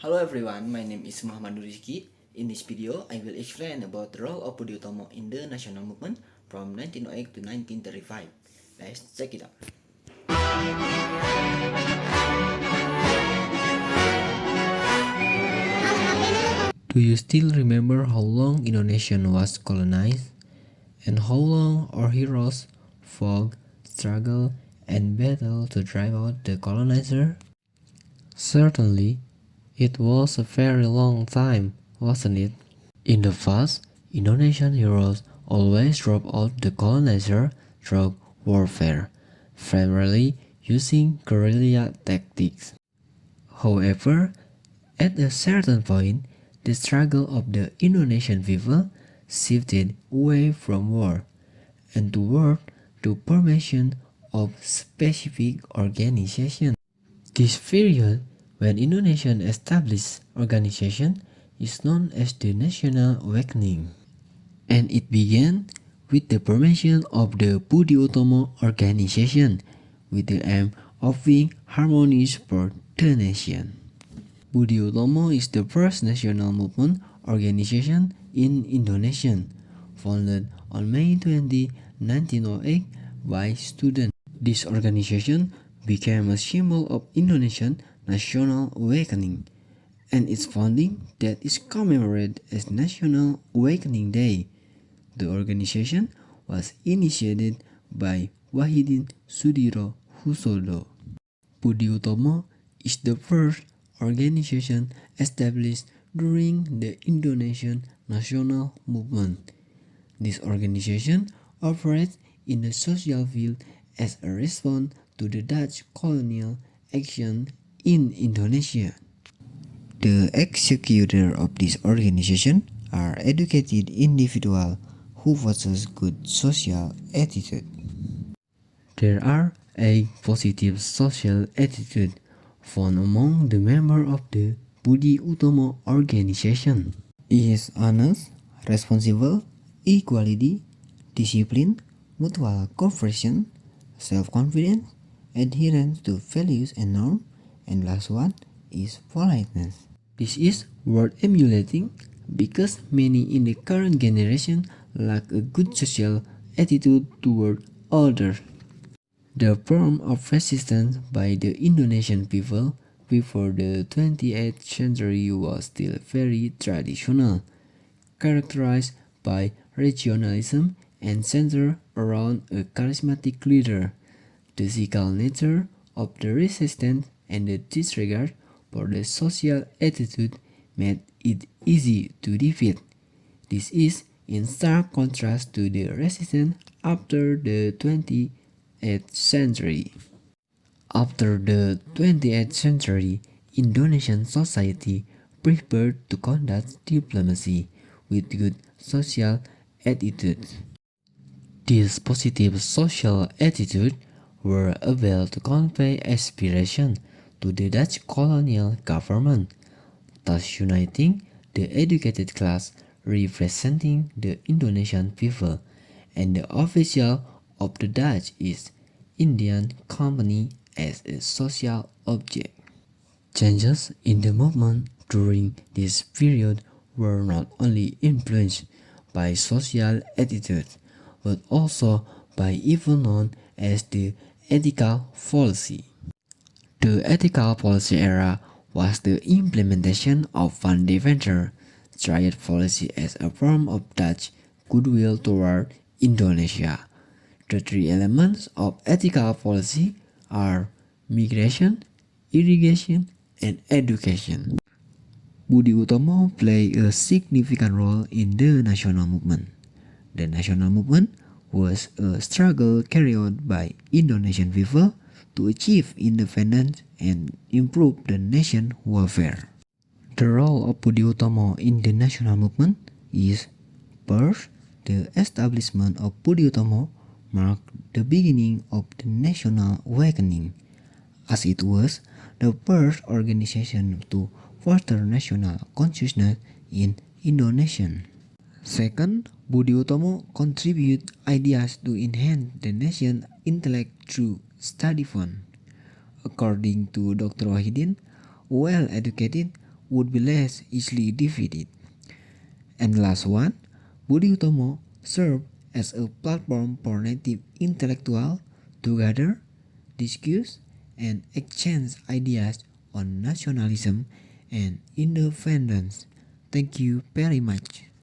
Hello everyone, my name is Muhammad Rizki. In this video, I will explain about the role of Budi Utomo in the national movement from 1908 to 1935. Let's check it out. Do you still remember how long Indonesia was colonized? And how long our heroes fought, struggled, and battled to drive out the colonizer? Certainly, it was a very long time, wasn't it? In the past, Indonesian heroes always drove out the colonizer through warfare, primarily using guerrilla tactics. However, at a certain point, the struggle of the Indonesian people shifted away from war and toward the formation of specific organizations. This period, when Indonesian established organization, is known as the National Awakening, and it began with the formation of the Budi Utomo organization with the aim of being harmonious for the nation. Budi Utomo is the first national movement organization in Indonesia, founded on May 20, 1908 by students. This organization became a symbol of Indonesian national awakening, and its founding that is commemorated as National Awakening Day. The organization was initiated by Wahidin Sudiro Husodo. Budi Utomo is the first organization established during the Indonesian national movement. This organization operates in the social field as a response to the Dutch colonial action in Indonesia. The executor of this organization are educated individuals who possess good social attitude. There are 8 positive social attitudes found among the members of the Budi Utomo organization. Is honest, responsible, equality, discipline, mutual cooperation, self-confidence, adherence to values and norms, and last one is politeness. This is worth emulating because many in the current generation lack a good social attitude toward others. The form of resistance by the Indonesian people before the 28th century was still very traditional, characterized by regionalism and centered around a charismatic leader. The physical nature of the resistance and the disregard for the social attitude made it easy to defeat. This is in stark contrast to the resistance after the 20th century. After the 20th century, Indonesian society preferred to conduct diplomacy with good social attitudes. These positive social attitudes were able to convey aspiration to the Dutch colonial government, thus uniting the educated class representing the Indonesian people and the official of the Dutch East Indian Company as a social object. Changes in the movement during this period were not only influenced by social attitudes, but also by evil known as the ethical policy. The ethical policy era was the implementation of Van Deventer tried policy as a form of Dutch goodwill toward Indonesia. The 3 elements of ethical policy are migration, irrigation, and education. Budi Utomo played a significant role in the national movement. The national movement was a struggle carried out by Indonesian people to achieve independence and improve the nation's welfare. The role of Budi Utomo in the national movement is first, the establishment of Budi Utomo marked the beginning of the national awakening, as it was the first organization to foster national consciousness in Indonesia. Second, Budi Utomo contributed ideas to enhance the nation's intellect through study fund. According to Dr. Wahidin, well-educated, would be less easily defeated. And the last one, Budi Utomo served as a platform for native intellectuals to gather, discuss, and exchange ideas on nationalism and independence. Thank you very much.